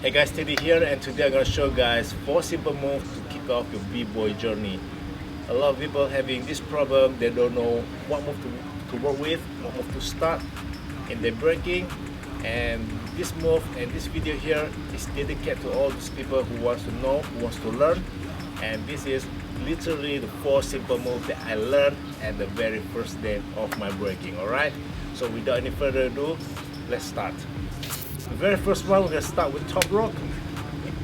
Hey guys, Teddy here, and today I'm going to show you guys 4 simple moves to kick off your b-boy journey. A lot of people having this problem, they don't know what move to work with, what move to start in their breaking. And this move and this video here is dedicated to all those people who wants to know, who wants to learn. And this is literally the 4 simple moves that I learned at the very first day of my breaking. Alright, so without any further ado, let's start. The very first one, we're going to start with top rope.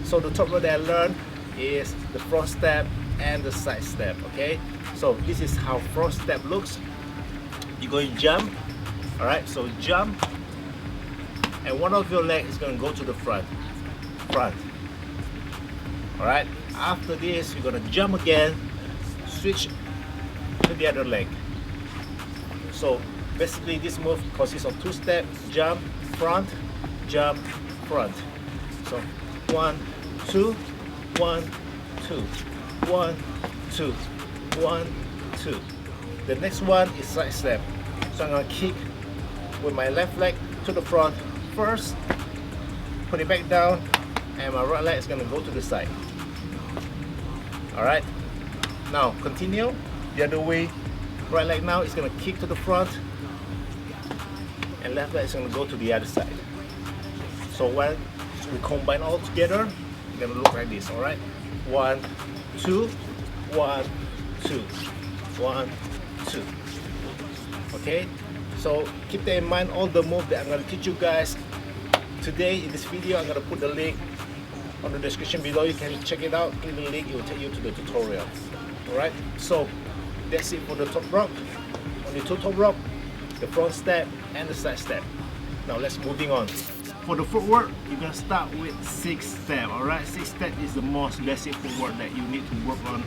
So the top rope that I learned is the front step and the side step. Okay, so this is how front step looks. You're going to jump. Alright, so jump, and one of your legs is going to go to the front. Alright, after this you're going to jump again, switch to the other leg. So basically this move consists of 2 steps: jump, front, jump, front. So 1, 2, 1, 2, 1, 2, 1, 2. The next one is side step. So I'm going to kick with my left leg to the front first, put it back down, and my right leg is going to go to the side. Alright, now continue the other way. Right leg now is going to kick to the front, and left leg is going to go to the other side. So when we combine all together, it's going to look like this. Alright, 1, 2, 1, 2, 1, 2. Okay, so keep that in mind, all the moves that I'm going to teach you guys today in this video. I'm going to put the link on the description below. You can check it out. Click the link, it will take you to the tutorial. Alright, so that's it for the top rope. Only 2 top rope, the front step and the side step. Now let's moving on. For the footwork, you're going to start with 6 steps. Alright, 6 steps is the most basic footwork that you need to work on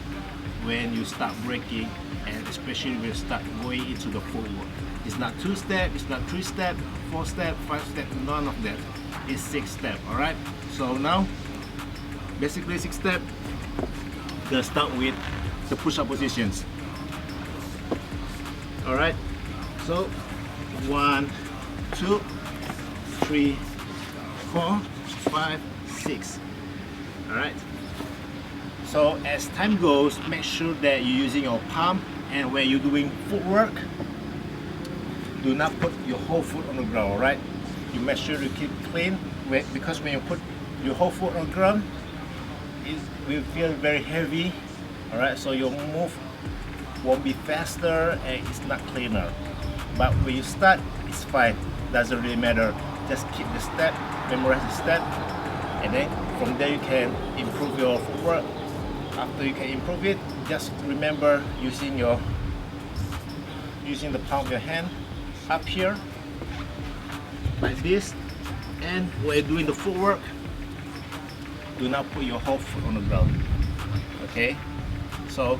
when you start breaking, and especially when you start going into the footwork. It's not 2 steps, it's not 3 steps, 4 steps, 5 steps, none of that. It's 6 steps. Alright, so now basically 6 steps. Gonna start with the push-up positions. Alright, so 1, 2, 3, 4, 5, 6. Alright, so as time goes, make sure that you're using your palm, and when you're doing footwork, do not put your whole foot on the ground. Alright, you make sure to keep clean, because when you put your whole foot on the ground, it will feel very heavy. Alright, so your move won't be faster and it's not cleaner. But when you start, it's fine, doesn't really matter. Just keep the step, memorize the step, and then from there you can improve your footwork. After you can improve it, just remember using the palm of your hand up here like this. And when you're doing the footwork, do not put your whole foot on the ground. Okay, so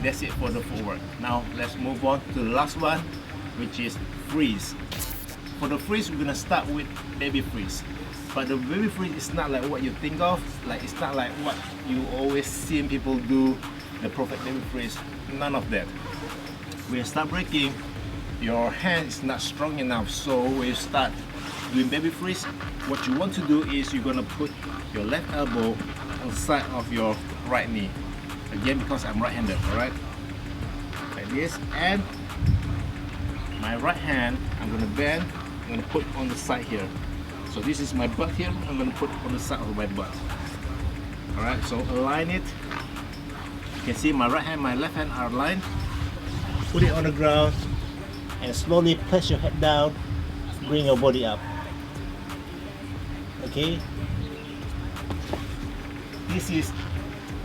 that's it for the footwork. Now let's move on to the last one, which is freeze. For the freeze, we're gonna start with baby freeze. But the baby freeze is not like what you think of. Like, it's not like what you always see people do, the perfect baby freeze. None of that. When you start breaking, your hand is not strong enough. So when you start doing baby freeze, what you want to do is you're gonna put your left elbow on the side of your right knee. Again, because I'm right-handed. Alright, like this, and my right hand I'm gonna bend. I'm gonna put on the side here. So this is my butt here. I'm gonna put on the side of my butt. Alright, so align it. You can see my right hand, my left hand are aligned. Put it on the ground and slowly place your head down. Bring your body up. Okay. This is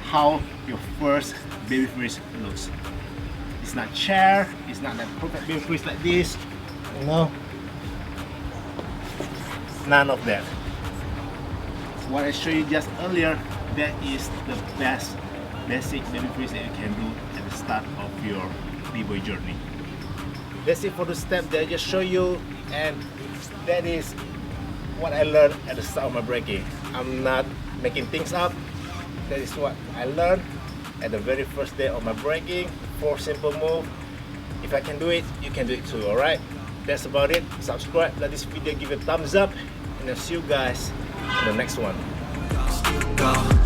how your first baby freeze looks. It's not chair. It's not that perfect baby freeze like this. No. None of that. What I showed you just earlier, that is the best basic baby freeze that you can do at the start of your b-boy journey. That's it for the step that I just showed you, and that is what I learned at the start of my breaking. I'm not making things up. That is what I learned at the very first day of my breaking. 4 simple moves. If I can do it, you can do it too. Alright, that's about it. Subscribe, let this video give a thumbs up, and I'll see you guys in the next one. go.